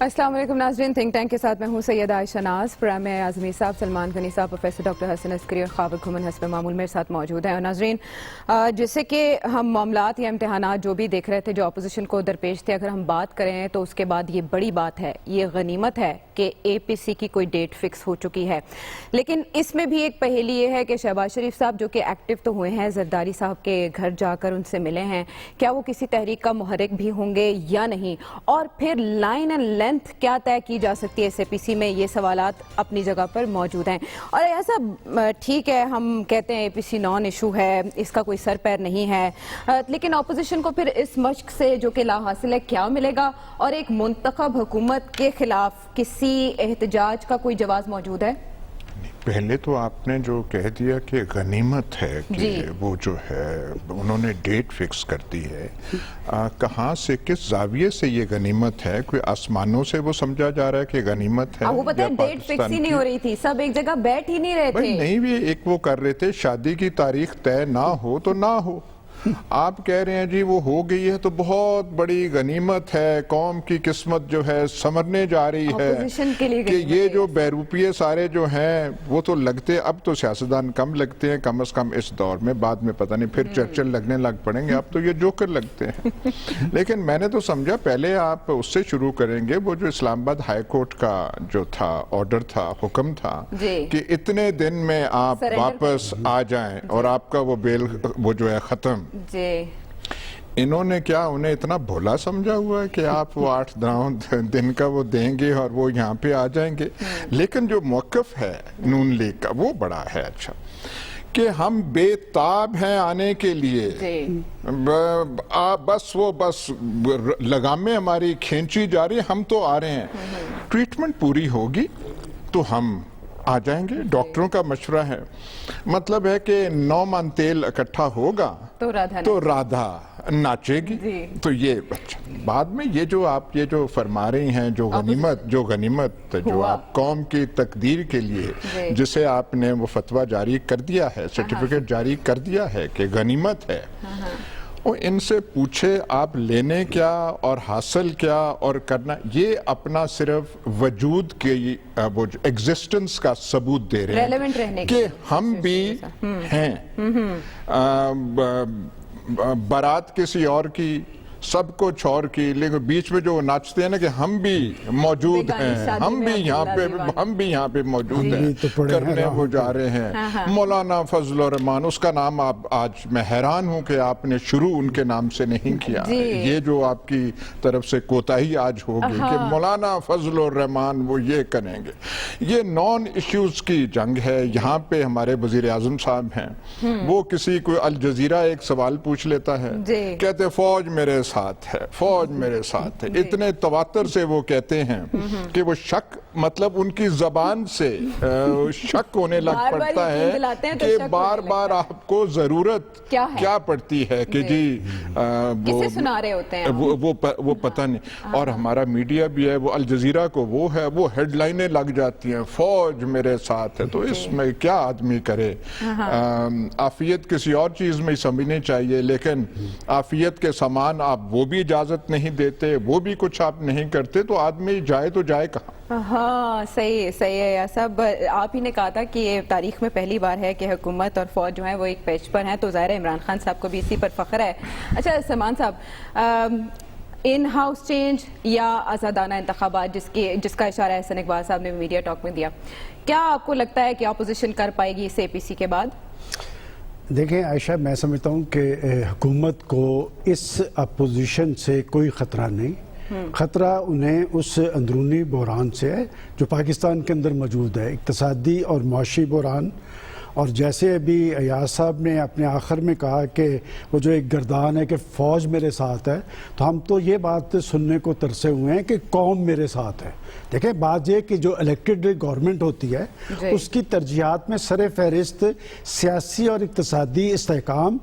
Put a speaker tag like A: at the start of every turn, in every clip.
A: السلام علیکم ناظرین، تھنک ٹینک کے ساتھ میں ہوں سیدہ عائشہ ناز۔ پروگرام میں اعظمی صاحب، سلمان غنی صاحب، پروفیسر ڈاکٹر حسن عسکری اور خاور گھمن حسب معمول میرے ساتھ موجود ہیں۔ اور ناظرین، جیسے کہ ہم معاملات یا امتحانات جو بھی دیکھ رہے تھے جو اپوزیشن کو درپیش تھے، اگر ہم بات کریں تو اس کے بعد یہ بڑی بات ہے، یہ غنیمت ہے کہ اے پی سی کی کوئی ڈیٹ فکس ہو چکی ہے۔ لیکن اس میں بھی ایک پہیلی یہ ہے کہ شہباز شریف صاحب جو کہ ایکٹیو تو ہوئے ہیں، زرداری صاحب کے گھر جا کر ان سے ملے ہیں، کیا وہ کسی تحریک کا محرک بھی ہوں گے یا نہیں؟ اور پھر لائن اینڈ لینتھ کیا طے کی جا سکتی ہے ایس اے پی سی میں؟ یہ سوالات اپنی جگہ پر موجود ہیں۔ اور ایسا ٹھیک ہے، ہم کہتے ہیں اے پی سی نان ایشو ہے، اس کا کوئی سر پیر نہیں ہے، لیکن اپوزیشن کو پھر اس مشق سے جو کہ لا حاصل ہے کیا ملے گا؟ اور ایک منتخب حکومت کے خلاف کسی احتجاج کا کوئی جواز موجود ہے؟
B: پہلے تو آپ نے جو کہہ دیا کہ غنیمت ہے کہ وہ جو ہے انہوں نے ڈیٹ فکس کر دی ہے، کہاں سے، کس زاویے سے یہ غنیمت ہے؟ کوئی آسمانوں سے وہ سمجھا جا رہا ہے کہ غنیمت ہے؟
A: وہ پتہ ہے ڈیٹ فکس ہی نہیں ہو رہی تھی، سب ایک جگہ بیٹھ ہی نہیں رہے تھے۔
B: نہیں بھی ایک وہ کر رہے تھے، شادی کی تاریخ طے نہ ہو تو نہ ہو، آپ کہہ رہے ہیں جی وہ ہو گئی ہے تو بہت بڑی غنیمت ہے، قوم کی قسمت جو ہے سمرنے جا رہی ہے کہ یہ جو بیروپیے سارے جو ہیں وہ تو لگتے، اب تو سیاستدان کم لگتے ہیں کم از کم اس دور میں، بعد میں پتہ نہیں پھر چرچل لگنے لگ پڑیں گے، اب تو یہ جوکر لگتے ہیں۔ لیکن میں نے تو سمجھا پہلے آپ اس سے شروع کریں گے، وہ جو اسلام آباد ہائی کورٹ کا جو تھا آرڈر تھا، حکم تھا کہ اتنے دن میں آپ واپس آ جائیں اور آپ کا وہ بیل وہ جو ہے ختم۔ انہوں نے کیا انہیں اتنا بھولا سمجھا ہوا ہے کہ آپ وہ 8-9 دن کا وہ دیں گے اور وہ یہاں پہ آ جائیں گے؟ لیکن جو موقف ہے نون لیگ کا وہ بڑا ہے اچھا، کہ ہم بے تاب ہیں آنے کے لیے، بس لگامیں ہماری کھینچی جا رہی، ہم تو آ رہے ہیں، ٹریٹمنٹ پوری ہوگی تو ہم آ جائیں گے۔ ڈاکٹروں کا مشورہ ہے، مطلب ہے کہ 9 من تیل اکٹھا ہوگا تو رادھا ناچے گی۔ تو یہ بعد میں یہ جو آپ یہ جو فرما رہی ہیں جو غنیمت جو آپ قوم کی تقدیر کے لیے جسے آپ نے وہ فتویٰ جاری کر دیا ہے، سرٹیفکیٹ جاری کر دیا ہے کہ غنیمت ہے، وہ ان سے پوچھے آپ لینے کیا اور حاصل کیا اور کرنا، یہ اپنا صرف وجود کی وہ ایگزسٹنس کا ثبوت دے رہے ہیں کہ ہم بھی ہیں۔ بارات کسی اور کی، سب کو چھوڑ کی، لیکن بیچ میں جو ناچتے ہیں نا کہ ہم بھی موجود ہیں، ہم بھی یہاں پہ موجود ہیں، کرنے وہ جا رہے ہیں۔ مولانا فضل الرحمان، اس کا نام آج میں حیران ہوں کہ آپ نے شروع ان کے نام سے نہیں کیا، یہ جو آپ کی طرف سے کوتاہی آج ہوگی کہ مولانا فضل الرحمان وہ یہ کریں گے۔ یہ نان ایشوز کی جنگ ہے۔ یہاں پہ ہمارے وزیر اعظم صاحب ہیں، وہ کسی کو الجزیرہ ایک سوال پوچھ لیتا ہے، کہتے فوج میرے ساتھ ہے، فوج میرے ساتھ ہے، اتنے تواتر سے وہ کہتے ہیں کہ وہ شک، مطلب ان کی زبان سے شک ہونے لگ پڑتا ہے کہ بار بار آپ کو ضرورت کیا پڑتی ہے کہ جی
A: کسے سنا رہے ہوتے ہیں
B: وہ پتہ نہیں۔ اور ہمارا میڈیا بھی ہے، وہ الجزیرہ کو وہ ہے، وہ ہیڈ لائنیں لگ جاتی ہیں فوج میرے ساتھ ہے، تو اس میں کیا آدمی کرے؟ عافیت کسی اور چیز میں سمجھنی چاہیے، لیکن عافیت کے سامان آپ وہ بھی اجازت نہیں دیتے، وہ بھی کچھ آپ نہیں کرتے، تو آدمی جائے تو جائے کہاں؟
A: ہاں صحیح ہے سب۔ آپ ہی نے کہا تھا کہ یہ تاریخ میں پہلی بار ہے کہ حکومت اور فوج جو ہیں وہ ایک پیچ پر ہیں، تو ظاہر ہے عمران خان صاحب کو بھی اسی پر فخر ہے۔ اچھا سلمان صاحب، ان ہاؤس چینج یا آزادانہ انتخابات جس کا اشارہ حسن اقبال صاحب نے میڈیا ٹاک میں دیا، کیا آپ کو لگتا ہے کہ اپوزیشن کر پائے گی اس اے پی سی کے بعد؟
C: دیکھیں عائشہ، میں سمجھتا ہوں کہ حکومت کو اس اپوزیشن سے کوئی خطرہ نہیں، خطرہ انہیں اس اندرونی بحران سے ہے جو پاکستان کے اندر موجود ہے، اقتصادی اور معاشی بحران۔ اور جیسے ابھی ایاز صاحب نے اپنے آخر میں کہا کہ وہ جو ایک گردان ہے کہ فوج میرے ساتھ ہے، تو ہم تو یہ بات سننے کو ترسے ہوئے ہیں کہ قوم میرے ساتھ ہے۔ دیکھیں بات یہ کہ جو الیکٹڈ گورنمنٹ ہوتی ہے اس کی ترجیحات میں سر فہرست سیاسی اور اقتصادی استحکام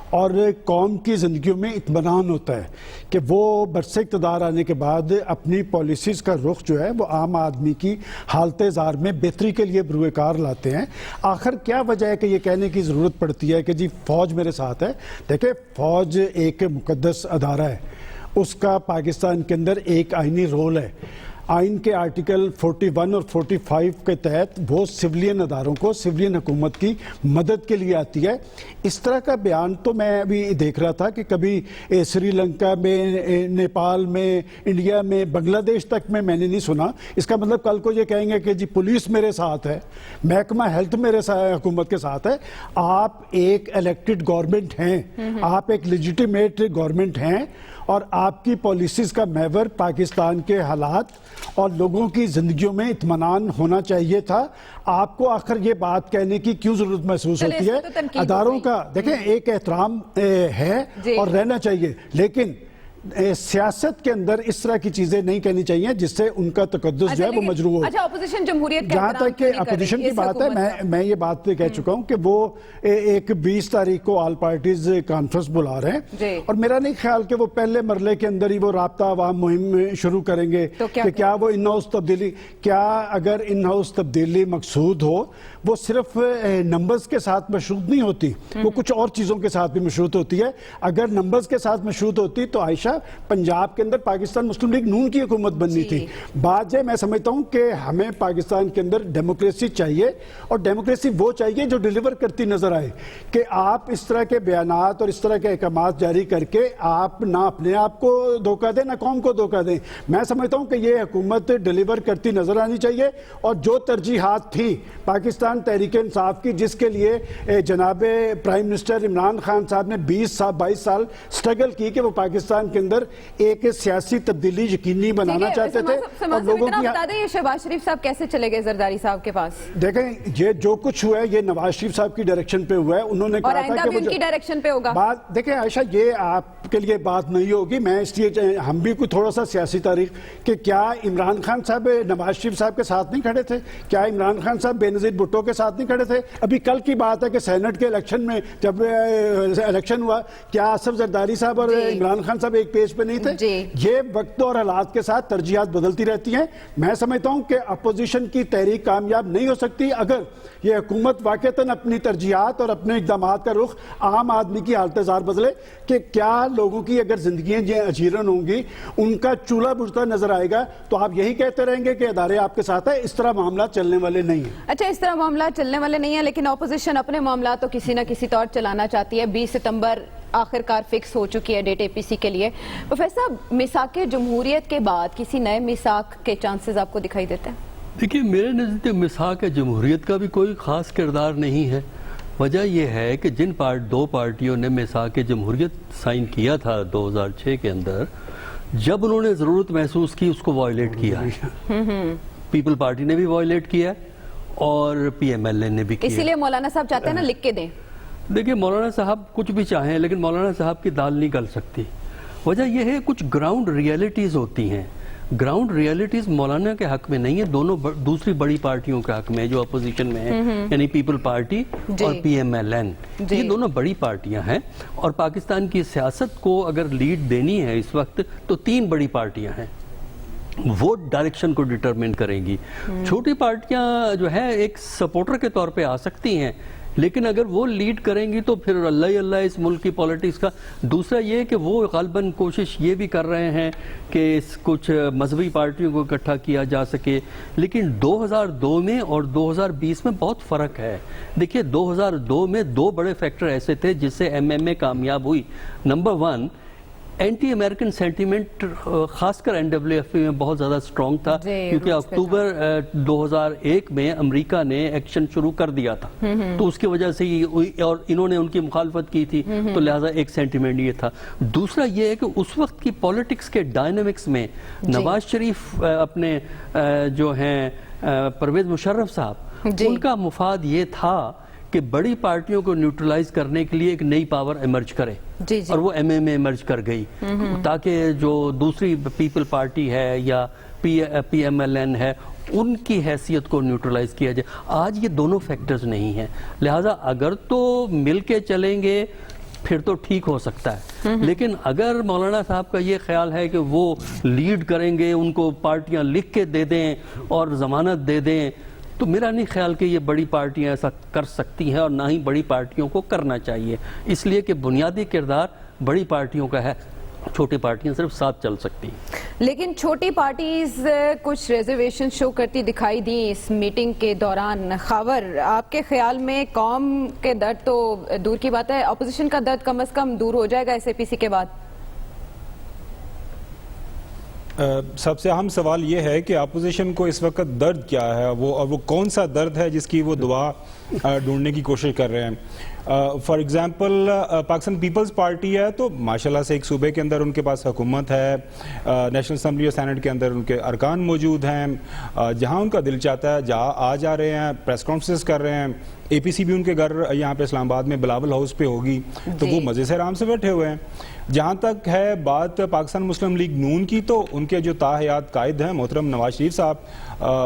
C: اور قوم کی زندگیوں میں اطمینان ہوتا ہے کہ وہ برسر اقتدار آنے کے بعد اپنی پالیسیز کا رخ جو ہے وہ عام آدمی کی حالت زار میں بہتری کے لیے بروئے کار لاتے ہیں۔ آخر کیا وجہ ہے کہ یہ کہنے کی ضرورت پڑتی ہے کہ جی فوج میرے ساتھ ہے؟ دیکھیں فوج ایک مقدس ادارہ ہے، اس کا پاکستان کے اندر ایک آئینی رول ہے۔ آئین کے آرٹیکل 41 اور 45 کے تحت وہ سولین اداروں کو سولین حکومت کی مدد کے لیے آتی ہے. اس طرح کا بیان تو میں ابھی دیکھ رہا تھا کہ کبھی سری لنکا میں، نیپال میں، انڈیا میں، بنگلہ دیش تک میں نے نہیں سنا. اس کا مطلب کل کو یہ کہیں گے کہ جی پولیس میرے ساتھ ہے، محکمہ ہیلتھ میرے حکومت کے ساتھ ہے. آپ ایک الیکٹڈ گورنمنٹ ہیں، آپ ایک لیجیٹیمیٹ گورنمنٹ ہیں، اور آپ کی پالیسیز کا محور پاکستان کے حالات اور لوگوں کی زندگیوں میں اطمینان ہونا چاہیے تھا. آپ کو آخر یہ بات کہنے کی کیوں ضرورت محسوس ہوتی ہے؟ اداروں کا دیکھیں ایک احترام ہے اور رہنا چاہیے، لیکن سیاست کے اندر اس طرح کی چیزیں نہیں کہنی چاہیے جس سے ان کا تقدس جو ہے وہ مجروح ہو.
A: اچھا، اپوزیشن جمہوریت
C: جہاں تک کہ اپوزیشن کی بات ہے، میں یہ بات پہ کہہ چکا ہوں کہ وہ ایک 20 تاریخ کو آل پارٹیز کانفرنس بلا رہے ہیں، اور میرا نہیں خیال کہ وہ پہلے مرحلے کے اندر ہی وہ رابطہ عوام مہم شروع کریں گے کہ کیا وہ ان ہاؤس تبدیلی، کیا اگر ان ہاؤس تبدیلی مقصود ہو وہ صرف نمبرز کے ساتھ مشروط نہیں ہوتی، وہ کچھ اور چیزوں کے ساتھ بھی مشروط ہوتی ہے. اگر نمبرز کے ساتھ مشروط ہوتی تو عائشہ پنجاب کے اندر پاکستان مسلم لیگ نون کی حکومت بننی تھی. بات میں سمجھتا ہوں کہ ہمیں پاکستان کے اندر ڈیموکریسی چاہیے، اور ڈیموکریسی وہ چاہیے جو ڈیلیور کرتی نظر آئے. کہ آپ اس طرح کے بیانات اور اس طرح کے احکامات جاری کر کے آپ نہ اپنے آپ کو دھوکہ دیں نہ قوم کو دھوکہ دیں. میں سمجھتا ہوں کہ یہ حکومت ڈیلیور کرتی نظر آنی چاہیے، اور جو ترجیحات تھی پاکستان تحریک انصاف کی، جس کے لیے جناب پرائم منسٹر عمران خان صاحب نے 22 سال سٹرگل کی کہ وہ پاکستان کے اندر ایک سیاسی تبدیلی یقینی بنانا چاہتے تھے. اور لوگوں کی
A: بتا دیں یہ شہباز شریف صاحب کیسے چلے گئے زرداری صاحب کے پاس؟
C: دیکھیں یہ جو کچھ ہوا ہے یہ نواز شریف صاحب کی ڈائریکشن پہ ہوا ہے. انہوں نے کہا تھا کہ
A: ان کی ڈائریکشن پہ ہوگا.
C: بات دیکھیں عائشہ، یہ آپ کے لیے بات نہیں ہوگی، میں اس لیے ہم بھی کوئی تھوڑا سا سیاسی تاریخ کہ کیا عمران خان صاحب نواز شریف صاحب کے ساتھ نہیں کھڑے تھے؟ کیا عمران خان صاحب بے نظیر بھٹو کے ساتھ نہیں کھڑے تھے؟ ابھی کل کی بات ہے کہ سینٹ کے الیکشن میں جب الیکشن ہوا، کیا آصف زرداری صاحب اور عمران خان صاحب ایک پیج پہ نہیں تھے؟ یہ وقت اور حالات کے ساتھ ترجیحات بدلتی رہتی ہیں. میں سمجھتا ہوں کہ اپوزیشن کی تحریک کامیاب نہیں ہو سکتی اگر یہ حکومت واقعتاً اپنی ترجیحات اور اپنے اقدامات کا رخ عام آدمی کی حالت زار بدلے. کہ کیا لوگوں کی اگر زندگیاں اجیرن ہوں گی، ان کا چولہا بجھتا نظر آئے گا، تو آپ یہی کہتے رہیں گے کہ ادارے آپ کے ساتھ ہیں. اس طرح معاملات چلنے والے نہیں ہیں.
A: اچھا، اس طرح معاملات چلنے والے نہیں ہیں، لیکن اپوزیشن اپنے معاملات تو کسی نہ کسی طور چلانا چاہتی ہے. 20 ستمبر آخر کار فکس ہو چکی ہے ڈیٹ APC کے لیے. پروفیسر صاحب، میثاق جمہوریت کے بعد کسی نئے میثاق کے چانسز آپ کو دکھائی دیتے ہیں؟
D: دیکھیے، میرے نزدیک میثاق جمہوریت کا بھی کوئی خاص کردار نہیں ہے. وجہ یہ ہے کہ جن دو پارٹیوں نے میثاق جمہوریت سائن کیا تھا 2006 کے اندر، جب انہوں نے ضرورت محسوس کی اس کو وائلیٹ کیا ہے. پیپل پارٹی نے بھی وائلیٹ کیا ہے اور PMLN نے بھی کیا.
A: اسی لیے مولانا صاحب چاہتے ہیں نا لکھ کے دیں.
D: دیکھیں، مولانا صاحب کچھ بھی چاہیں لیکن مولانا صاحب کی دال نہیں گل سکتی. وجہ یہ ہے کچھ گراؤنڈ ریئلٹیز ہوتی ہیں. گراؤنڈ ریئلٹیز مولانا کے حق میں نہیں ہے، دونوں دوسری بڑی پارٹیوں کے حق میں جو اپوزیشن میں ہیں، یعنی پیپل پارٹی اور PMLN. یہ دونوں بڑی پارٹیاں ہیں، اور پاکستان کی سیاست کو اگر لیڈ دینی ہے اس وقت تو 3 بڑی پارٹیاں ہیں. وہ ڈائریکشن کو ڈیٹرمن کریں گی. چھوٹی پارٹیاں جو ہے ایک سپورٹر کے طور پہ آ سکتی ہیں، لیکن اگر وہ لیڈ کریں گی تو پھر اللہ اللہ اس ملک کی پالیٹکس کا. دوسرا یہ کہ وہ غالباً کوشش یہ بھی کر رہے ہیں کہ کچھ مذہبی پارٹیوں کو اکٹھا کیا جا سکے. لیکن 2002 میں اور 2020 میں بہت فرق ہے. دیکھیے، 2002 میں 2 بڑے فیکٹر ایسے تھے جس سے MMA کامیاب ہوئی. نمبر 1، اینٹی امریکن سینٹیمنٹ خاص کر NWFP میں بہت زیادہ سٹرونگ تھا، کیونکہ اکتوبر 2001 میں امریکہ نے ایکشن شروع کر دیا تھا، تو اس کی وجہ سے اور انہوں نے ان کی مخالفت کی تھی، تو لہٰذا ایک سینٹیمنٹ یہ تھا. دوسرا یہ ہے کہ اس وقت کی پولیٹکس کے ڈائنامکس میں نواز شریف اپنے جو ہیں پرویز مشرف صاحب، ان کا مفاد یہ تھا کہ بڑی پارٹیوں کو نیوٹرلائز کرنے کے لیے ایک نئی پاور ایمرج کرے، اور وہ MMA ایمرج کر گئی، تاکہ جو دوسری پیپل پارٹی ہے یا PMLN ہے ان کی حیثیت کو نیوٹرلائز کیا جائے. آج یہ دونوں فیکٹرز نہیں ہیں، لہٰذا اگر تو مل کے چلیں گے پھر تو ٹھیک ہو سکتا ہے. لیکن اگر مولانا صاحب کا یہ خیال ہے کہ وہ لیڈ کریں گے، ان کو پارٹیاں لکھ کے دے دیں اور ضمانت دے دیں، تو میرا نہیں خیال کہ یہ بڑی پارٹیاں ایسا کر سکتی ہیں، اور نہ ہی بڑی پارٹیوں کو کرنا چاہیے. اس لیے کہ بنیادی کردار بڑی پارٹیوں کا ہے. چھوٹی پارٹیاں صرف ساتھ چل سکتی ہیں.
A: لیکن چھوٹی پارٹیز کچھ ریزرویشن شو کرتی دکھائی دی اس میٹنگ کے دوران. خاور، آپ کے خیال میں قوم کے درد تو دور کی بات ہے، اپوزیشن کا درد کم از کم دور ہو جائے گا اس اے پی سی کے بعد؟
E: سب سے اہم سوال یہ ہے کہ اپوزیشن کو اس وقت درد کیا ہے، اور وہ کون سا درد ہے جس کی وہ دوا ڈھونڈنے کی کوشش کر رہے ہیں. فار ایگزامپل پاکستان پیپلز پارٹی ہے تو ماشاءاللہ سے ایک صوبے کے اندر ان کے پاس حکومت ہے، نیشنل اسمبلی اور سینٹ کے اندر ان کے ارکان موجود ہیں، جہاں ان کا دل چاہتا ہے جہاں آ جا رہے ہیں، پریس کانفرنس کر رہے ہیں. اے پی سی بھی ان کے گھر یہاں پہ اسلام آباد میں بلاول ہاؤس پہ ہوگی تو وہ مزے سے آرام سے بیٹھے ہوئے ہیں. جہاں تک ہے بات پاکستان مسلم لیگ نون کی تو ان کے جو تاحیات قائد ہیں محترم نواز شریف صاحب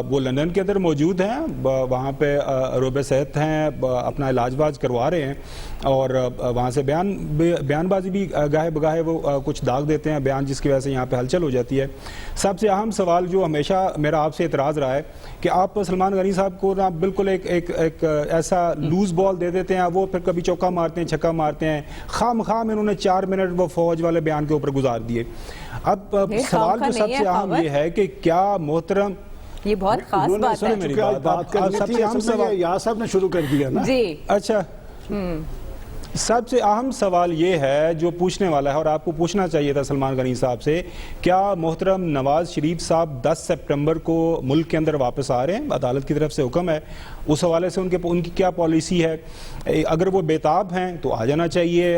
E: وہ لندن کے اندر موجود ہیں، وہاں پہ روب صحت ہیں، اپنا علاج واج کروا رہے ہیں اور وہاں سے بیان بازی بھی گاہے بگاہے وہ کچھ داغ دیتے ہیں بیان، جس کی وجہ سے یہاں پہ ہلچل ہو جاتی ہے. سب سے اہم سوال جو ہمیشہ میرا آپ سے اعتراض رہا ہے کہ آپ سلمان غنی صاحب کو نا بالکل ایک ایسا لوز بال دے دیتے ہیں، وہ پھر کبھی چوکا مارتے ہیں چھکا مارتے ہیں. خام انہوں نے 4 منٹ وہ فوج والے بیان کے اوپر گزار دیے. اب سوال جو سب سے اہم یہ ہے کہ کیا محترم،
A: یہ بہت خاص بات ہے،
E: میری بات سب سے اہم سوال
C: یہاں صاحب نے شروع کر دیا نا.
A: جی
E: اچھا، سب سے اہم سوال یہ ہے جو پوچھنے والا ہے اور آپ کو پوچھنا چاہیے تھا سلمان غنی صاحب سے، کیا محترم نواز شریف صاحب 10 سپٹمبر کو ملک کے اندر واپس آ رہے ہیں؟ عدالت کی طرف سے حکم ہے، اس حوالے سے ان کی کیا پالیسی ہے؟ اگر وہ بیتاب ہیں تو آ جانا چاہیے،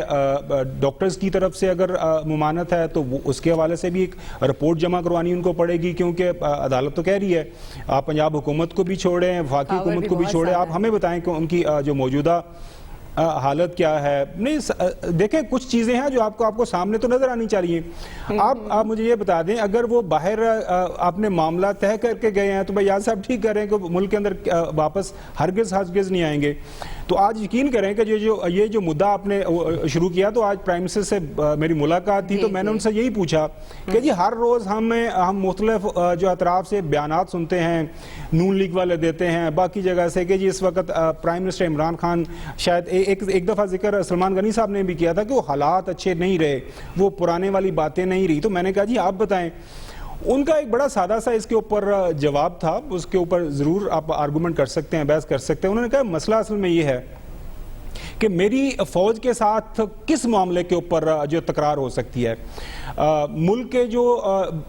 E: ڈاکٹرز کی طرف سے اگر ممانعت ہے تو اس کے حوالے سے بھی ایک رپورٹ جمع کروانی ان کو پڑے گی، کیونکہ عدالت تو کہہ رہی ہے آپ پنجاب حکومت کو بھی چھوڑیں، وفاقی حکومت کو بھی چھوڑیں، آپ ہمیں بتائیں کہ ان کی جو موجودہ حالت کیا ہے. نہیں دیکھیں کچھ چیزیں ہیں جو آپ کو سامنے تو نظر آنی چاہیے. آپ مجھے یہ بتا دیں اگر وہ باہر آپ نے معاملہ طے کر کے گئے ہیں تو بھائی یاد صاحب ٹھیک کر رہے ہیں کہ ملک کے اندر واپس ہرگز نہیں آئیں گے. تو آج یقین کریں کہ یہ جو مدعا آپ نے شروع کیا تو آج پرائم منسٹر سے میری ملاقات تھی تو میں نے ان سے یہی پوچھا کہ جی ہر روز ہم مختلف جو اطراف سے بیانات سنتے ہیں، نون لیگ والے دیتے ہیں باقی جگہ سے کہ جی اس وقت پرائم منسٹر عمران خان، شاید ایک دفعہ ذکر سلمان غنی صاحب نے بھی کیا تھا کہ وہ حالات اچھے نہیں رہے، وہ پرانے والی باتیں نہیں رہی. تو میں نے کہا جی آپ بتائیں. ان کا ایک بڑا سادہ سا اس کے اوپر جواب تھا، اس کے اوپر ضرور آپ آرگومنٹ کر سکتے ہیں، بحث کر سکتے ہیں. انہوں نے کہا مسئلہ اصل میں یہ ہے کہ میری فوج کے ساتھ کس معاملے کے اوپر جو تکرار ہو سکتی ہے. ملک کے جو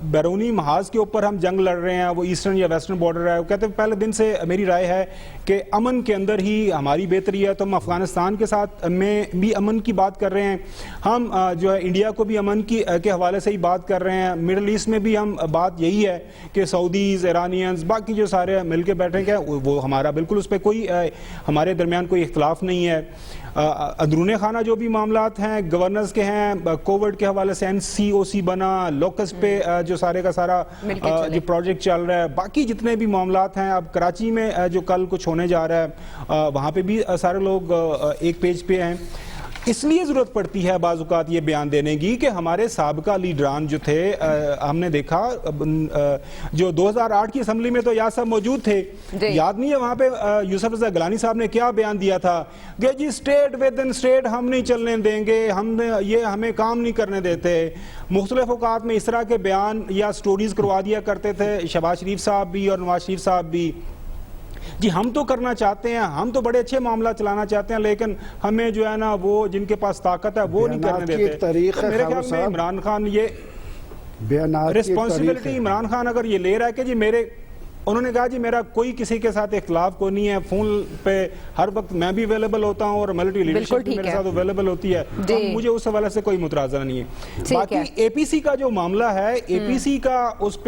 E: بیرونی محاذ کے اوپر ہم جنگ لڑ رہے ہیں وہ ایسٹرن یا ویسٹرن بارڈر ہے، وہ کہتے ہیں پہلے دن سے میری رائے ہے کہ امن کے اندر ہی ہماری بہتری ہے. تو ہم افغانستان کے ساتھ میں بھی امن کی بات کر رہے ہیں، ہم جو ہے انڈیا کو بھی امن کے حوالے سے ہی بات کر رہے ہیں، مڈل ایسٹ میں بھی ہم بات یہی ہے کہ سعودیز، ایرانینز، باقی جو سارے مل کے بیٹھے ہیں وہ ہمارا بالکل اس پہ کوئی ہمارے درمیان کوئی اختلاف نہیں ہے. اندرون خانہ جو بھی معاملات ہیں گورنرز کے ہیں، کووڈ کے حوالے سے NCOC بنا، لوکس پہ جو سارے کا سارا جو پروجیکٹ چل رہا ہے، باقی جتنے بھی معاملات ہیں، اب کراچی میں جو کل کچھ ہونے جا رہا ہے وہاں پہ بھی سارے لوگ ایک پیج پہ ہیں. اس لیے ضرورت پڑتی ہے بعض اوقات یہ بیان دینے کی کہ ہمارے سابقہ لیڈران جو تھے، ہم نے دیکھا جو 2008 کی اسمبلی میں تو یاد صاحب موجود تھے، یاد نہیں ہے وہاں پہ یوسف رضا گیلانی صاحب نے کیا بیان دیا تھا کہ جی اسٹیٹ ود ان اسٹیٹ ہم نہیں چلنے دیں گے، یہ ہمیں کام نہیں کرنے دیتے. مختلف اوقات میں اس طرح کے بیان یا سٹوریز کروا دیا کرتے تھے شہباز شریف صاحب بھی اور نواز شریف صاحب بھی. جی ہم تو کرنا چاہتے ہیں، ہم تو بڑے اچھے معاملہ چلانا چاہتے ہیں، لیکن ہمیں جو ہے نا وہ جن کے پاس طاقت ہے وہ نہیں کرنے دیتے. میرے خیال میں عمران خان یہ رسپانسبلٹی عمران خان اگر یہ لے رہا ہے کہ جی انہوں نے کہا جی میرا کوئی کسی کے ساتھ اختلاف کو نہیں ہے، فون پہ ہر وقت میں بھی اویلیبل ہوتا ہوں اور ملٹری لیڈرشپ بھی میرے ساتھ اویلیبل ہوتی ہے، مجھے اس حوالے سے کوئی مترازہ نہیں ہے. باقی اے پی سی کا جو معاملہ ہے، اے پی سی کا اس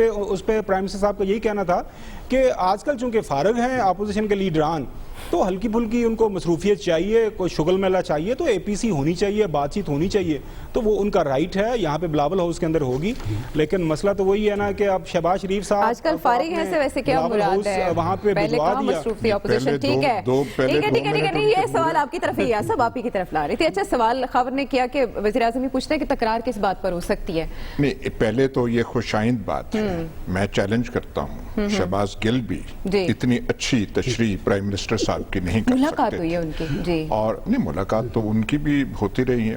E: پہ پرائم منسٹر صاحب کا یہی کہنا تھا کہ آج کل چونکہ فارغ ہیں اپوزیشن کے لیڈران تو ہلکی پھلکی ان کو مصروفیت چاہیے، کوئی شغل میلہ چاہیے تو اے پی سی ہونی چاہیے، بات چیت ہونی چاہیے، تو وہ ان کا رائٹ ہے، یہاں پہ بلاول ہاؤس کے اندر ہوگی. لیکن مسئلہ تو وہی ہے نا کہ اب شہباز شریف صاحب
A: آج کل فارغ ہیں سے ویسے کیا مراد ہے؟
E: وہاں پہ بھجوا دیا.
A: اپوزیشن ٹھیک ہے نہیں، یہ سوال آپ کی طرف ہی ہے، سب آپ کی طرف لا رہی تھی. اچھا سوال خبر نے کیا کہ وزیر اعظم ہی پوچھتے ہیں کہ تکرار کس بات پر ہو سکتی ہے؟
B: نہیں پہلے تو یہ خوش آئند بات ہے، میں چیلنج کرتا ہوں شہباز گل بھی اتنی اچھی تشریح پرائم منسٹر صاحب کی نہیں کر
A: ملاقات ہوئی ہے ان کی، جی،
B: اور نہیں ملاقات تو ان کی بھی ہوتی رہی ہے.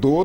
B: 2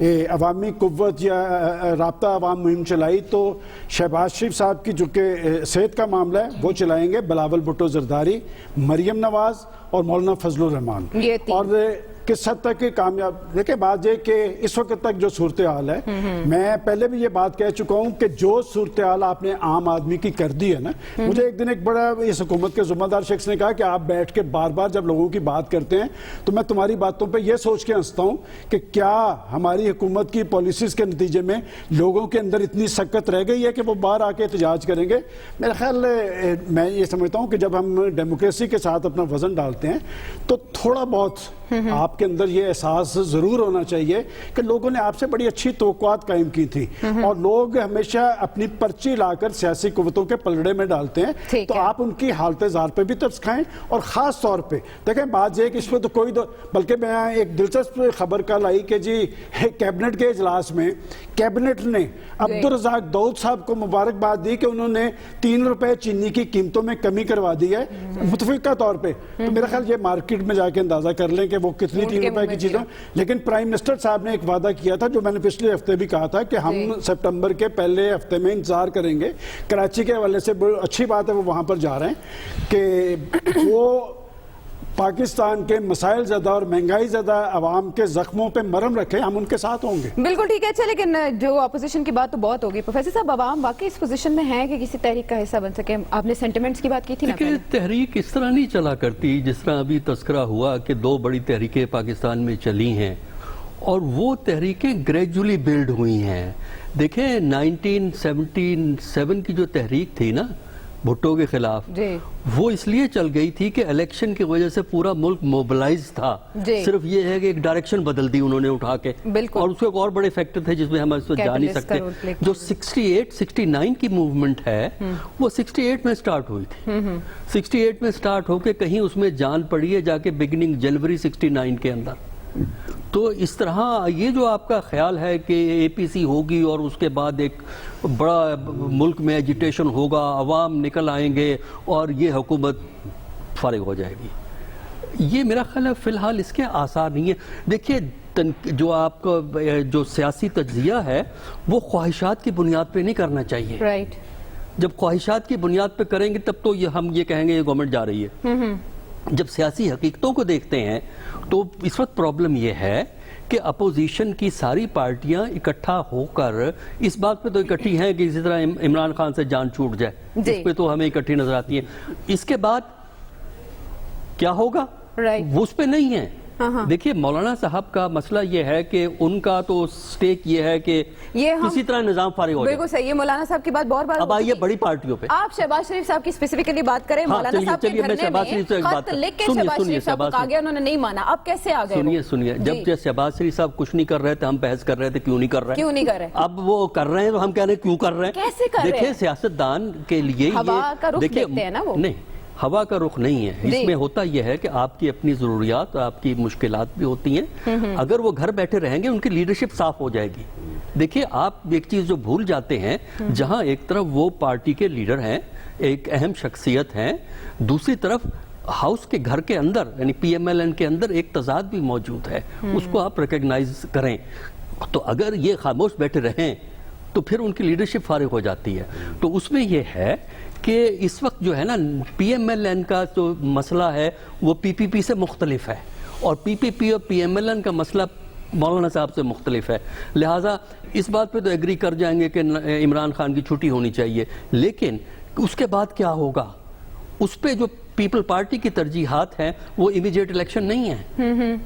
C: عوامی قوت یا رابطہ عوام مہم چلائی تو شہباز شریف صاحب کی جو کہ صحت کا معاملہ ہے وہ چلائیں گے، بلاول بھٹو زرداری، مریم نواز اور مولانا فضل الرحمان، اور کس حد تک کامیاب. دیکھیں بات یہ کہ اس وقت تک جو صورتحال ہے، میں پہلے بھی یہ بات کہہ چکا ہوں کہ جو صورتحال آپ نے عام آدمی کی کر دی ہے نا، مجھے ایک دن ایک بڑا اس حکومت کے ذمہ دار شخص نے کہا کہ آپ بیٹھ کے بار بار جب لوگوں کی بات کرتے ہیں تو میں تمہاری باتوں پہ یہ سوچ کے ہنستا ہوں کہ کیا ہماری حکومت کی پالیسیز کے نتیجے میں لوگوں کے اندر اتنی سکت رہ گئی ہے کہ وہ باہر آ کے احتجاج کریں گے. میرا خیال میں یہ سمجھتا ہوں کہ جب ہم ڈیموکریسی کے ساتھ اپنا وزن ڈالتے ہیں تو تھوڑا بہت آپ کے اندر یہ احساس ضرور ہونا چاہیے کہ لوگوں نے آپ سے بڑی اچھی توقعات قائم کی تھی، اور لوگ ہمیشہ اپنی پرچی لا کر سیاسی قوتوں کے پلڑے میں ڈالتے ہیں، تو آپ ان کی حالت زار پہ بھی ترس کھائیں. اور خاص طور پہ دیکھیں بات یہ کہ اس پہ تو کوئی بلکہ میں ایک دلچسپ خبر کل آئی کہ جی کیبنٹ کے اجلاس میں کیبنٹ نے عبدالرزاق داؤد صاحب کو مبارکباد دی کہ انہوں نے 3 روپے چینی کی قیمتوں میں کمی کروا دی ہے متفقہ طور پہ. تو میرا خیال یہ مارکیٹ میں جا کے اندازہ کر لیں کہ وہ کتنی 3 روپے کی چیزیں. لیکن پرائم منسٹر صاحب نے ایک وعدہ کیا تھا جو میں نے پچھلے ہفتے بھی کہا تھا کہ ہم سپٹمبر کے پہلے ہفتے میں انتظار کریں گے. کراچی کے حوالے سے اچھی بات ہے وہ وہاں پر جا رہے ہیں کہ وہ پاکستان کے مسائل زدہ اور مہنگائی زدہ عوام کے زخموں پہ مرہم رکھے، ہم ان کے ساتھ ہوں گے.
A: بالکل ٹھیک ہے. اچھا لیکن جو اپوزیشن کی بات تو بہت ہوگی. پروفیسر صاحب عوام واقعی اس پوزیشن میں ہے کہ کسی تحریک کا حصہ بن سکے؟ آپ نے سینٹیمنٹس کی بات کی تھی نا.
D: کہ تحریک اس طرح نہیں چلا کرتی جس طرح ابھی تذکرہ ہوا کہ 2 بڑی تحریکیں پاکستان میں چلی ہیں اور وہ تحریکیں گریجولی بلڈ ہوئی ہیں. دیکھیں 1977 کی جو تحریک تھی نا بھٹو کے خلاف، وہ اس لیے چل گئی تھی کہ الیکشن کی وجہ سے پورا ملک موبلائز تھا. صرف یہ ہے کہ ایک ڈائریکشن بدل دی انہوں نے اٹھا کے، اور اس کے ایک اور بڑے فیکٹر تھے جس میں ہم اس وقت جا نہیں سکتے. جو 68-69 کی موومنٹ ہے وہ 68 میں سٹارٹ ہوئی تھی. 68 میں سٹارٹ ہو کے کہیں اس میں جان پڑی ہے جا کے بگننگ جنوری 69 کے اندر. تو اس طرح یہ جو آپ کا خیال ہے کہ اے پی سی ہوگی اور اس کے بعد ایک بڑا ملک میں ایجیٹیشن ہوگا، عوام نکل آئیں گے اور یہ حکومت فارغ ہو جائے گی، یہ میرا خیال ہے فی الحال اس کے آثار نہیں ہے. دیکھیے جو آپ کا جو سیاسی تجزیہ ہے وہ خواہشات کی بنیاد پہ نہیں کرنا چاہیے. جب خواہشات کی بنیاد پہ کریں گے تب تو ہم یہ کہیں گے یہ گورنمنٹ جا رہی ہے. جب سیاسی حقیقتوں کو دیکھتے ہیں تو اس وقت پرابلم یہ ہے کہ اپوزیشن کی ساری پارٹیاں اکٹھا ہو کر اس بات پہ تو اکٹھی ہیں کہ اسی طرح عمران خان سے جان چھوٹ جائے، اس پہ تو ہمیں اکٹھی نظر آتی ہیں. اس کے بعد کیا ہوگا وہ اس پہ نہیں ہے. دیکھیے مولانا صاحب کا مسئلہ یہ ہے کہ ان کا تو سٹیک یہ ہے کہ کسی طرح نظام فارغ ہو جائے.
A: بالکل صحیح ہے. مولانا صاحب کی بات بہت بار
D: اب آئیے بڑی پارٹیوں پہ.
A: آپ شہباز شریف صاحب کی اسپیسیفکلی بات کریں. مولانا صاحب کے گھرنے میں خط لکھ کے شہباز شریف صاحب کو کہا گیا، انہوں نے نہیں مانا. اب کیسے آ گئے؟
D: سنیے جب شہباز شریف صاحب کچھ نہیں کر رہے تھے ہم بحث کر رہے تھے کیوں نہیں کر رہے. اب وہ کر رہے ہیں تو ہم کہہ رہے ہیں کیوں کر رہے ہیں.
A: کیسے کر رہے ہیں؟
D: دیکھیں سیاستدان کے لیے
A: ہوا کا رخ دیکھتے ہیں نا وہ.
D: نہیں ہوا کا رخ نہیں ہے. اس میں ہوتا یہ ہے کہ آپ کی اپنی ضروریات اور آپ کی مشکلات بھی ہوتی ہیں. اگر وہ گھر بیٹھے رہیں گے ان کی لیڈرشپ صاف ہو جائے گی. دیکھیے آپ ایک چیز جو بھول جاتے ہیں، جہاں ایک طرف وہ پارٹی کے لیڈر ہیں، ایک اہم شخصیت ہیں، دوسری طرف ہاؤس کے گھر کے اندر یعنی پی ایم ایل این کے اندر ایک تضاد بھی موجود ہے. اس کو آپ ریکگنائز کریں. تو اگر یہ خاموش بیٹھے رہیں تو پھر ان کی لیڈرشپ فارغ ہو جاتی ہے. تو اس میں یہ ہے کہ اس وقت جو ہے نا پی ایم ایل این کا جو مسئلہ ہے وہ پی پی پی سے مختلف ہے، اور پی پی پی اور پی ایم ایل این کا مسئلہ مولانا صاحب سے مختلف ہے. لہٰذا اس بات پہ تو ایگری کر جائیں گے کہ عمران خان کی چھٹی ہونی چاہیے، لیکن اس کے بعد کیا ہوگا اس پہ جو پیپل پارٹی کی ترجیحات ہیں وہ امیجیٹ الیکشن نہیں ہے.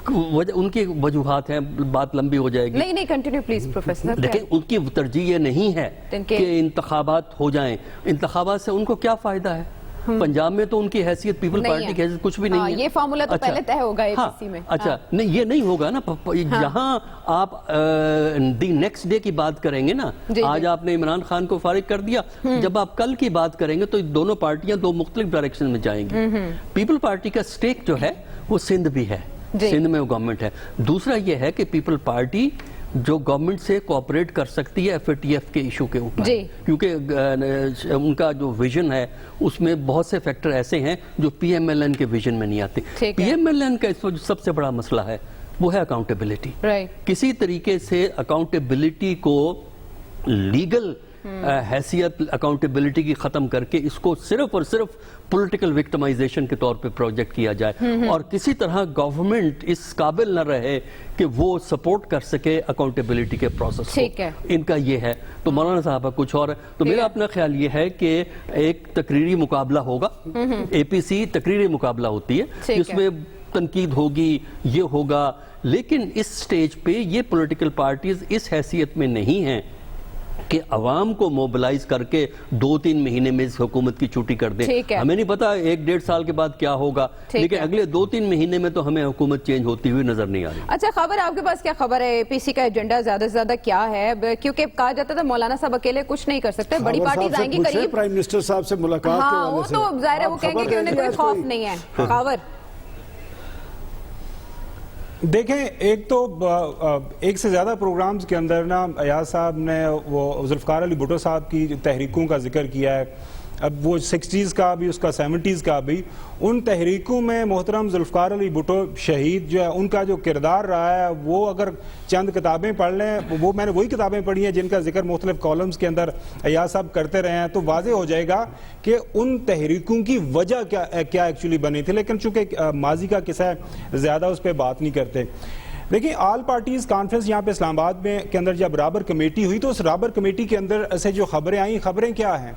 D: ان کی وجوہات ہیں، بات لمبی ہو جائے گی.
A: نہیں کنٹینیو پلیز پروفیسر.
D: لیکن ان کی ترجیح یہ نہیں ہے کہ انتخابات ہو جائیں. انتخابات سے ان کو کیا فائدہ ہے؟ پنجاب میں تو ان کی حیثیت پیپل پارٹی کی حیثیت کچھ بھی نہیں ہے.
A: یہ فارمولا تو پہلے طے ہوگا اے پی سی میں.
D: اچھا نہیں یہ نہیں ہوگا نا. جہاں آپ دی نیکسٹ ڈے کی بات کریں گے نا، آج آپ نے عمران خان کو فارغ کر دیا، جب آپ کل کی بات کریں گے تو دونوں پارٹیاں 2 مختلف ڈائریکشن میں جائیں گی. پیپل پارٹی کا سٹیک جو ہے وہ سندھ بھی ہے، سندھ میں وہ گورنمنٹ ہے. دوسرا یہ ہے کہ پیپل پارٹی جو گورنمنٹ سے کوآپریٹ کر سکتی ہے ایف اے ٹی ایف کے ایشو کے اوپر، کیونکہ ان کا جو ویژن ہے اس میں بہت سے فیکٹر ایسے ہیں جو پی ایم ایل این کے ویژن میں نہیں آتے. پی ایم ایل این کا اس وقت سب سے بڑا مسئلہ ہے وہ ہے اکاؤنٹیبلٹی.
A: کسی
D: طریقے سے اکاؤنٹیبلٹی کو لیگل حیثیت اکاؤنٹیبلٹی کی ختم کر کے اس کو صرف اور صرف پولیٹیکل وکٹمائزیشن کے طور پہ پروجیکٹ کیا جائے اور کسی طرح گورنمنٹ اس قابل نہ رہے کہ وہ سپورٹ کر سکے اکاؤنٹیبلٹی کے پروسیس کو. ان کا یہ ہے. تو مولانا صاحبہ کچھ اور ہے. تو میرا اپنا خیال یہ ہے کہ ایک تقریری مقابلہ ہوگا. اے پی سی تقریری مقابلہ ہوتی ہے جس میں تنقید ہوگی, یہ ہوگا, لیکن اس سٹیج پہ یہ پولیٹیکل پارٹیز اس حیثیت میں نہیں ہیں کہ عوام کو موبلائز کر کے 2-3 مہینے میں اس حکومت کی چھٹی کر دیں. ہمیں نہیں پتا 1-1.5 سال کے بعد کیا ہوگا, لیکن اگلے 2-3 مہینے میں تو ہمیں حکومت چینج ہوتی ہوئی نظر نہیں آ رہی.
A: اچھا خبر, آپ کے پاس کیا خبر ہے اے پی سی کا ایجنڈا زیادہ سے زیادہ کیا ہے؟ کیونکہ کہا جاتا تھا مولانا صاحب اکیلے کچھ نہیں کر سکتے, بڑی پارٹیز آئیں گی قریب.
C: پرائم منسٹر صاحب سے ملاقات کے
A: ہاں وہ تو ظاہر ہے وہ کہیں گے کہ انہیں کوئی خوف نہیں ہے. خبر
E: دیکھیں, ایک تو ایک سے زیادہ پروگرامز کے اندر نا ایاز صاحب نے وہ ذوالفقار علی بھٹو صاحب کی تحریکوں کا ذکر کیا ہے. اب وہ 60s کا بھی, اس کا 70s کا بھی, ان تحریکوں میں محترم ذوالفقار علی بھٹو شہید جو ہے ان کا جو کردار رہا ہے, وہ اگر چند کتابیں پڑھ لیں, وہ میں نے وہی کتابیں پڑھی ہیں جن کا ذکر مختلف کالمز کے اندر ایاز صاحب کرتے رہے ہیں, تو واضح ہو جائے گا کہ ان تحریکوں کی وجہ کیا ایکچولی بنی تھی. لیکن چونکہ ماضی کا قصہ ہے زیادہ اس پہ بات نہیں کرتے. دیکھیں, آل پارٹیز کانفرنس یہاں پہ اسلام آباد میں کے اندر جب رابر کمیٹی ہوئی تو اس رابر کمیٹی کے اندر سے جو خبریں آئیں, خبریں کیا ہیں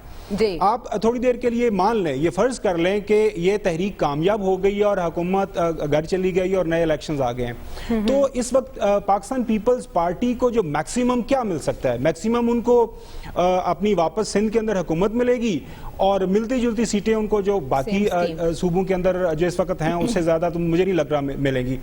E: آپ تھوڑی دیر کے لیے مان لیں, یہ فرض کر لیں کہ یہ تحریک کامیاب ہو گئی اور حکومت گھر چلی گئی اور نئے الیکشنز آ گئے ہیں. تو اس وقت پاکستان پیپلز پارٹی کو جو میکسیمم کیا مل سکتا ہے؟ میکسیمم ان کو اپنی واپس سندھ کے اندر حکومت ملے گی اور ملتی جلتی سیٹیں ان کو جو باقی صوبوں کے اندر جو اس وقت ہیں اس سے زیادہ تو مجھے نہیں لگ رہا ملیں گی.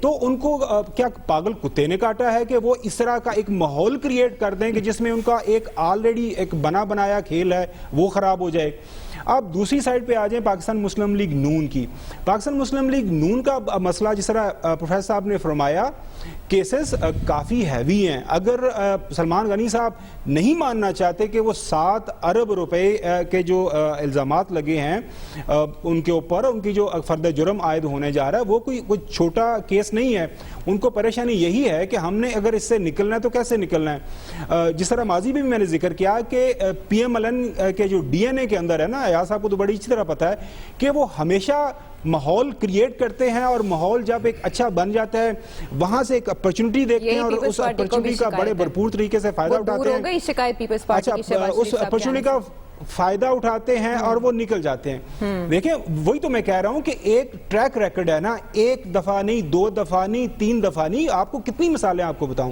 E: تو ان کو کیا پاگل کتے نے کاٹا ہے کہ وہ اس طرح کا ایک ماحول کریٹ کر دیں کہ جس میں ان کا ایک آلریڈی ایک بنا بنایا کھیل ہے وہ خراب ہو جائے. اب دوسری سائڈ پہ آ جائیں پاکستان مسلم لیگ نون کی. پاکستان مسلم لیگ نون کا مسئلہ جس طرح پروفیسر صاحب نے فرمایا, کیسز کافی ہیوی ہیں. اگر سلمان غنی صاحب نہیں ماننا چاہتے کہ وہ 7 ارب روپے کے جو الزامات لگے ہیں ان کے اوپر, ان کی جو فرد جرم عائد ہونے جا رہا ہے, وہ کوئی چھوٹا کیس نہیں ہے. ان کو پریشانی یہی ہے کہ ہم نے اگر اس سے نکلنا ہے تو کیسے نکلنا ہے. جس طرح ماضی میں بھی میں نے ذکر کیا کہ پی ایم ایل این کے جو ڈی این اے کے اندر ہے نا, ایاز صاحب کو تو بڑی اچھی طرح پتا ہے کہ وہ ہمیشہ ماحول کریٹ کرتے ہیں اور ماحول جب ایک اچھا بن جاتا ہے وہاں سے ایک اپرچونٹی دیکھتے ہیں اور اس اپرچونٹی کا بڑے بھرپور طریقے سے فائدہ اٹھاتے ہیں. اچھا, اس اپرچونٹی کا فائدہ اٹھاتے ہیں اور وہ نکل جاتے ہیں. دیکھیں, وہی تو میں کہہ رہا ہوں کہ ایک ٹریک ریکرڈ ہے نا, 1 دفعہ نہیں, 2 دفعہ نہیں, 3 دفعہ نہیں, آپ کو کتنی مثالیں آپ کو بتاؤں.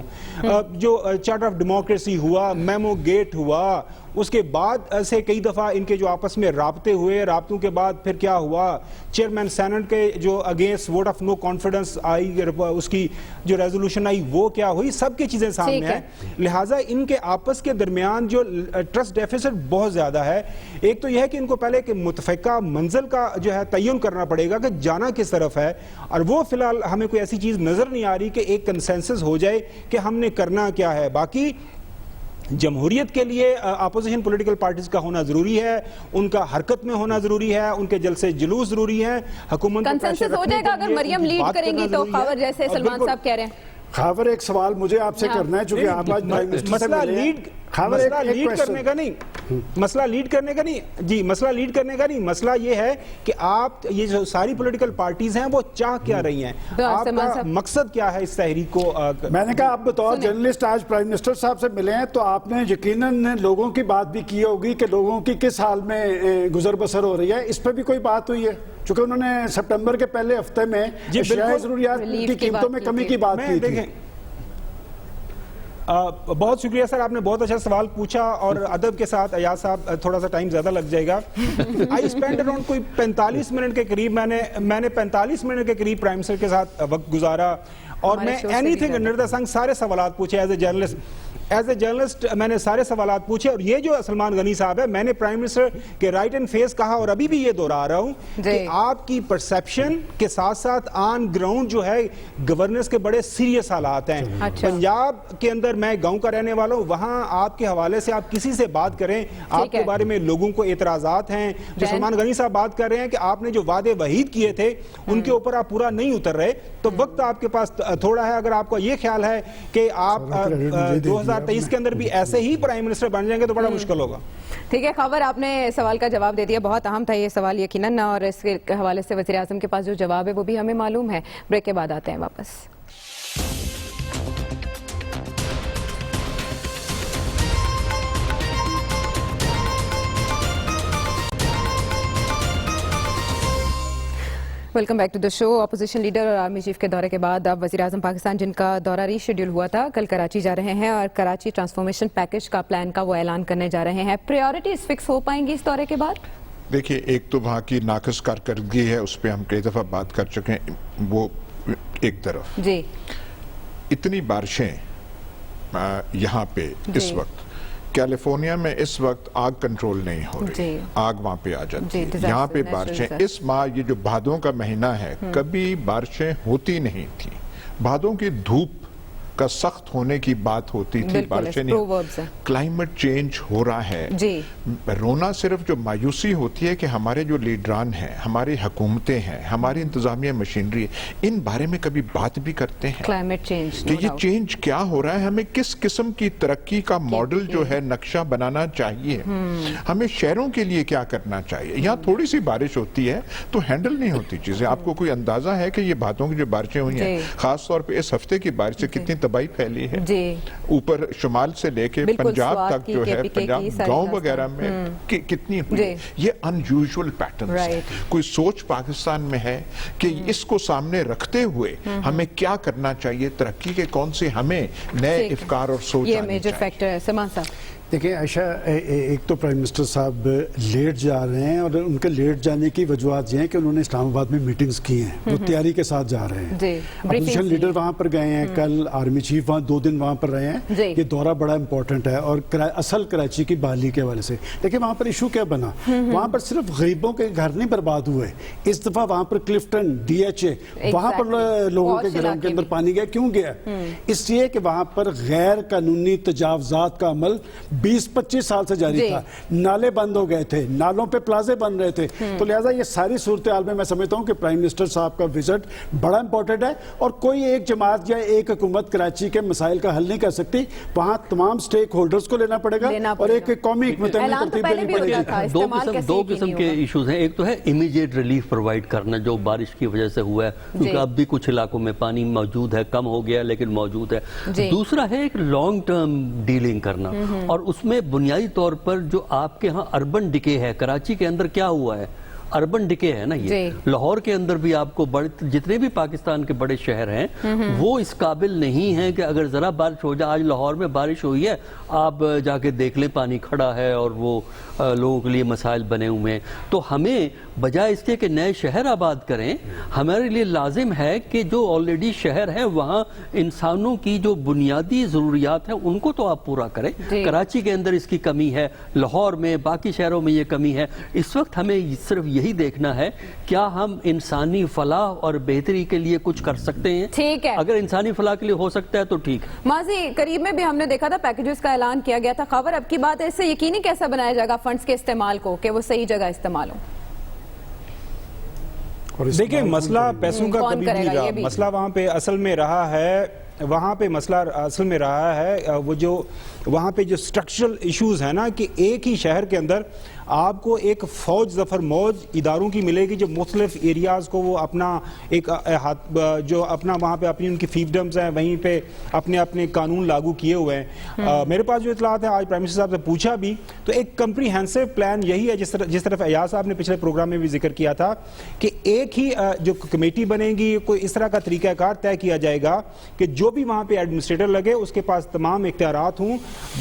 E: جو چارٹر آف ڈیموکریسی ہوا, میمو گیٹ ہوا, اس کے بعد سے کئی دفعہ ان کے جو آپس میں رابطے ہوئے, رابطوں کے بعد پھر کیا ہوا, چیئرمین سینٹ کے جو against vote of no confidence آئی, اس کی جو ریزولوشن آئی وہ کیا ہوئی, سب کی چیزیں سامنے ہیں. لہٰذا ان کے آپس کے درمیان جو ٹرسٹ ڈیفیسٹ بہت زیادہ ہے. ایک تو یہ ہے کہ ان کو پہلے کہ متفقہ منزل کا جو ہے تعین کرنا پڑے گا کہ جانا کس طرف ہے, اور وہ فی الحال ہمیں کوئی ایسی چیز نظر نہیں آ رہی کہ ایک کنسنسس ہو جائے کہ ہم نے کرنا کیا ہے. باقی جمہوریت کے لیے اپوزیشن پولیٹیکل پارٹیز کا ہونا ضروری ہے, ان کا حرکت میں ہونا ضروری ہے, ان کے جلسے جلوس ضروری ہیں. حکومت
A: کنسنسس ہو جائے گا اگر مریم لیڈ کریں گی تو, خاور جیسے سلمان صاحب کہہ رہے ہیں.
C: خاور, ایک سوال مجھے آپ سے کرنا ہے چونکہ آپ آج
E: مسئلہ لیڈ کرنے کا نہیں, مسئلہ لیڈ کرنے کا نہیں جی, مسئلہ لیڈ کرنے کا نہیں, مسئلہ یہ ہے کہ آپ یہ جو ساری پولیٹیکل پارٹیز ہیں وہ چاہ کیا رہی ہیں, آپ کا مقصد کیا ہے اس تحریک کو.
C: میں نے کہا آپ بطور جرنلسٹ آج پرائم منسٹر صاحب سے ملے ہیں تو آپ نے یقیناً لوگوں کی بات بھی کی ہوگی کہ لوگوں کی کس حال میں گزر بسر ہو رہی ہے. اس پہ بھی کوئی بات ہوئی ہے چونکہ انہوں نے سپٹمبر کے پہلے ہفتے میں اشیاء ضروریات کی قیمتوں میں کمی کی بات کی تھی.
E: بہت شکریہ سر, آپ نے بہت اچھا سوال پوچھا اور ادب کے ساتھ. ایاز صاحب تھوڑا سا ٹائم زیادہ لگ جائے گا. آئی اسپینڈ اراؤنڈ کوئی 45 منٹ کے قریب میں نے 45 منٹ کے قریب پرائم منسٹر کے ساتھ وقت گزارا اور میں اینی تھنگ انڈر دا سن سارے سوالات پوچھے as a journalist. As a journalist میں نے سارے سوالات پوچھے, اور یہ جو سلمان غنی صاحب ہے, میں نے پرائم منسٹر کے رائٹ اینڈ فیس کہا اور ابھی بھی یہ دہرا رہا ہوں کہ آپ کی پرسیپشن کے ساتھ ساتھ آن گراؤنڈ جو ہے گورننس کے بڑے سیریس حالات ہیں. پنجاب کے اندر میں گاؤں کا رہنے والا ہوں, وہاں آپ کے حوالے سے آپ کسی سے بات کریں, آپ کے بارے میں لوگوں کو اعتراضات ہیں. جو سلمان غنی صاحب بات کر رہے ہیں کہ آپ نے جو وعدے وحید کیے تھے ان کے اوپر آپ پورا نہیں اتر رہے, تو وقت آپ کے پاس تھوڑا ہے. اگر آپ کو یہ خیال ہے کہ آپ 2023 کے اندر بھی ایسے ہی پرائم منسٹر بن جائیں گے تو بڑا مشکل ہوگا.
A: ٹھیک ہے خاور, آپ نے سوال کا جواب دے دیا, بہت اہم تھا یہ سوال یقیناً, اور اس کے حوالے سے وزیر اعظم کے پاس جو جواب ہے وہ بھی ہمیں معلوم ہے. بریک کے بعد آتے ہیں واپس. Welcome back to the show. Opposition leader اور آرمی چیف کے دورے کے بعد اب وزیر اعظم پاکستان, جن کا دورہ ری شیڈیول ہوا تھا, کل کراچی جا رہے ہیں اور کراچی ٹرانسفارمیشن پیکج کا پلان کا وہ اعلان کرنے جا رہے ہیں. پریورٹیز فکس ہو پائیں گی اس دورے کے بعد؟
B: دیکھیے, ایک تو وہاں کی ناقص کارکردگی ہے, اس پہ ہم کئی دفعہ بات کر چکے ہیں, وہ ایک طرف.
A: جی,
B: اتنی بارشیں یہاں پہ اس وقت, کیلیفورنیا میں اس وقت آگ کنٹرول نہیں ہو رہی, آگ وہاں پہ آ جاتی ہے. یہاں پہ بارشیں اس ماہ, یہ جو بھادوں کا مہینہ ہے, کبھی بارشیں ہوتی نہیں تھی. بھادوں کی دھوپ کا سخت ہونے کی بات ہوتی تھی, بارشیں نہیں. کلائمیٹ چینج ہو رہا ہے. رونا صرف جو مایوسی ہوتی ہے کہ ہمارے جو لیڈران ہیں, ہماری حکومتیں ہیں, ہماری انتظامیہ مشینری ہے, ان بارے میں کبھی بات بھی کرتے ہیں
A: کلائمیٹ چینج
B: کہ یہ چینج کیا ہو رہا ہے, ہمیں کس قسم کی ترقی کا ماڈل جو ہے نقشہ بنانا چاہیے, ہمیں شہروں کے لیے کیا کرنا چاہیے. یہاں تھوڑی سی بارش ہوتی ہے تو ہینڈل نہیں ہوتی چیزیں. آپ کو کوئی اندازہ ہے کہ یہ بھادوں کی جو بارشیں ہوئی ہیں, خاص طور پہ اس ہفتے کی بارش سے کتنی تباہی پھیلی ہے, اوپر شمال سے لے کے پنجاب تک جو ہے, پنجاب گاؤں وغیرہ میں کتنی ہوئی. یہ ان یوزول پیٹرنز. کوئی سوچ پاکستان میں ہے کہ اس کو سامنے رکھتے ہوئے ہمیں کیا کرنا چاہیے, ترقی کے کون سے ہمیں نئے افکار اور سوچ
A: یہ
B: آنی
A: میجر
B: چاہیے.
A: فیکٹر ہے. سلمان صاحب
C: دیکھیں عائشہ, ایک تو پرائم منسٹر صاحب لیٹ جا رہے ہیں, اور ان کے لیٹ جانے کی وجوہات یہ ہیں کہ انہوں نے اسلام آباد میں میٹنگز کی ہیں, وہ تیاری کے ساتھ جا رہے ہیں. اپوزیشن لیڈر وہاں پر گئے ہیں, کل آرمی چیف وہاں 2 دن وہاں پر رہے ہیں. یہ دورہ بڑا امپورٹنٹ ہے, اور اصل کراچی کی بحالی کے حوالے سے دیکھیں وہاں پر ایشو کیا بنا. وہاں پر صرف غریبوں کے گھر نہیں برباد ہوئے, اس دفعہ وہاں پر کلفٹن, DHA, وہاں پر لوگوں کے گھروں کے اندر پانی گیا. کیوں گیا؟ اس لیے کہ وہاں پر غیر قانونی تجاوزات کا عمل 20-25 سال سے جاری تھا. نالے بند ہو گئے تھے, نالوں پہ پلازے بن رہے تھے. تو لہٰذا یہ ساری صورتحال میں سمجھتا ہوں کہ پرائم منسٹر صاحب کا وزٹ بڑا امپورٹنٹ ہے, اور کوئی ایک جماعت یا ایک حکومت کراچی کے مسائل کا حل نہیں کر سکتی. وہاں تمام سٹیک ہولڈرز کو لینا پڑے گا, اور ایک قومی حکمت ترتیب دینی پڑے گی.
D: دو قسم کے ایشوز ہیں. ایک تو ہے امیڈیٹ ریلیف پرووائڈ کرنا, جو بارش کی وجہ سے ہوا ہے, کیونکہ اب بھی کچھ علاقوں میں پانی موجود ہے, کم ہو گیا لیکن موجود ہے. دوسرا ہے ایک لانگ ٹرم ڈیلنگ کرنا, اور اس میں بنیادی طور پر جو آپ کے ہاں اربن ڈکے ہے, کراچی کے اندر کیا ہوا ہے, اربن ڈکے ہے نا. یہ لاہور کے اندر بھی آپ کو جتنے بھی پاکستان کے بڑے شہر ہیں وہ اس قابل نہیں ہیں کہ اگر ذرا بارش ہو جائے. آج لاہور میں بارش ہوئی ہے, آپ جا کے دیکھ لیں, پانی کھڑا ہے اور وہ لوگوں کے لیے مسائل بنے ہوئے ہیں. تو ہمیں بجائے اس کے کہ نئے شہر آباد کریں, ہمارے لیے لازم ہے کہ جو آلریڈی شہر ہے وہاں انسانوں کی جو بنیادی ضروریات ہیں ان کو تو آپ پورا کریں. کراچی کے اندر اس کی کمی ہے, لاہور میں, باقی شہروں میں یہ کمی ہے. اس وقت ہمیں صرف یہی دیکھنا ہے کیا ہم انسانی فلاح اور بہتری کے لیے کچھ کر سکتے ہیں.
A: ٹھیک ہے,
D: اگر انسانی فلاح کے لیے ہو سکتا ہے تو ٹھیک.
A: ماضی قریب میں بھی ہم نے دیکھا تھا پیکیجز کا اعلان کیا گیا تھا. خبر اب کی بات ہے, اس سے یقینی کیسا بنایا جائے گا فنڈز کے استعمال کو کہ وہ صحیح جگہ استعمال ہو؟
E: دیکھیں مسئلہ پیسوں کا کبھی نہیں رہا. مسئلہ وہاں پہ اصل میں رہا ہے, وہ جو وہاں پہ جو سٹرکچرل ایشوز ہیں نا, کہ ایک ہی شہر کے اندر آپ کو ایک فوج ظفر موج اداروں کی ملے گی جو مختلف ایریاز کو وہ اپنا ایک جو اپنا وہاں پہ اپنی ان کی فیفڈمز ہیں, وہیں پہ اپنے اپنے قانون لاگو کیے ہوئے ہیں. میرے پاس جو اطلاعات ہیں, آج پرائم منسٹر صاحب سے پوچھا بھی, تو ایک کمپریہنسو پلان یہی ہے جس طرف ایاز صاحب نے پچھلے پروگرام میں بھی ذکر کیا تھا, کہ ایک ہی جو کمیٹی بنے گی, کوئی اس طرح کا طریقہ کار طے کیا جائے گا کہ جو بھی وہاں پہ ایڈمنسٹریٹر لگے اس کے پاس تمام اختیارات ہوں,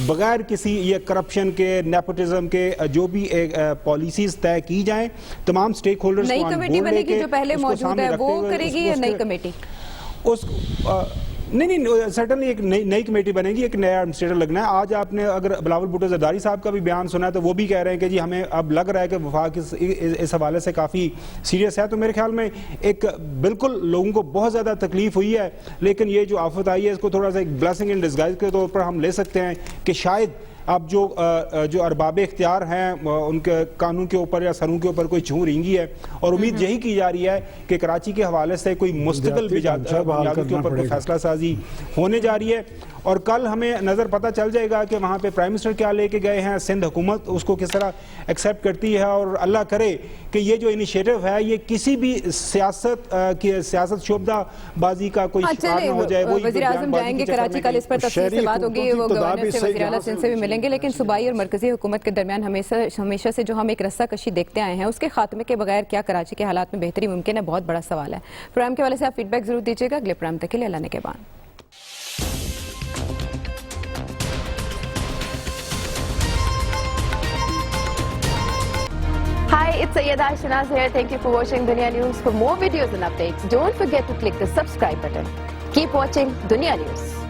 E: بغیر کسی یہ کرپشن کے, نیپوٹزم کے, جو بھی پالیسیز طے کی جائیں, تمام سٹیک ہولڈرز کو
A: نئی کمیٹی بنے گی جو پہلے موجود ہے وہ کرے گی, یا نئی کمیٹی
E: نہیں سرٹنلی ایک نئی کمیٹی بنے گی, ایک نیا ایڈمنسٹریٹر لگنا ہے. آج آپ نے اگر بلاول بھٹو زرداری صاحب کا بھی بیان سنا ہے تو وہ بھی کہہ رہے ہیں کہ جی ہمیں اب لگ رہا ہے کہ وفاق اس حوالے سے کافی سیریس ہے. تو میرے خیال میں ایک بالکل لوگوں کو بہت زیادہ تکلیف ہوئی ہے, لیکن یہ جو آفت آئی ہے اس کو تھوڑا سا ایک بلیسنگ ان ڈسگائز کے طور پر ہم لے سکتے ہیں کہ شاید اب جو ارباب اختیار ہیں ان کے قانون کے اوپر یا سروں کے اوپر کوئی چھو رینگی ہے, اور امید یہی کی جا رہی ہے کہ کراچی کے حوالے سے کوئی مستقل بنیادوں کے اوپر کوئی فیصلہ سازی ہونے جا رہی ہے. اور کل ہمیں نظر پتہ چل جائے گا کہ وہاں پہ پرائم منسٹر کیا لے کے گئے ہیں, سندھ حکومت اس کو کس طرح ایکسیپٹ کرتی ہے, اور اللہ کرے کہ یہ جو انیشیٹو ہے یہ کسی بھی سیاست شعبہ بازی کا کوئی شکار نہ ہو جائے.
A: وزیر اعظم جائیں گے کراچی, کل اس پر تفصیل سے بات ہوگی, وہ گورنر سے وزیر اعلیٰ سندھ سے بھی ملیں گے. لیکن صوبائی اور مرکزی حکومت کے درمیان ہمیشہ سے جو ہم ایک رسہ کشی دیکھتے آئے ہیں, اس کے خاتمے کے بغیر کیا کراچی کے حالات میں بہتری ممکن ہے, بہت بڑا سوال ہے. پروگرام کے حوالے سے آپ فیڈ بیک ضرور دیجیے گا. اگلے پروگرام تک کے لیے اللہ نے کے بان. Hi, it's Sayyeda Shanaz here. Thank you for watching Dunia News. For more videos and updates, don't forget to click the subscribe button. Keep watching Dunia News.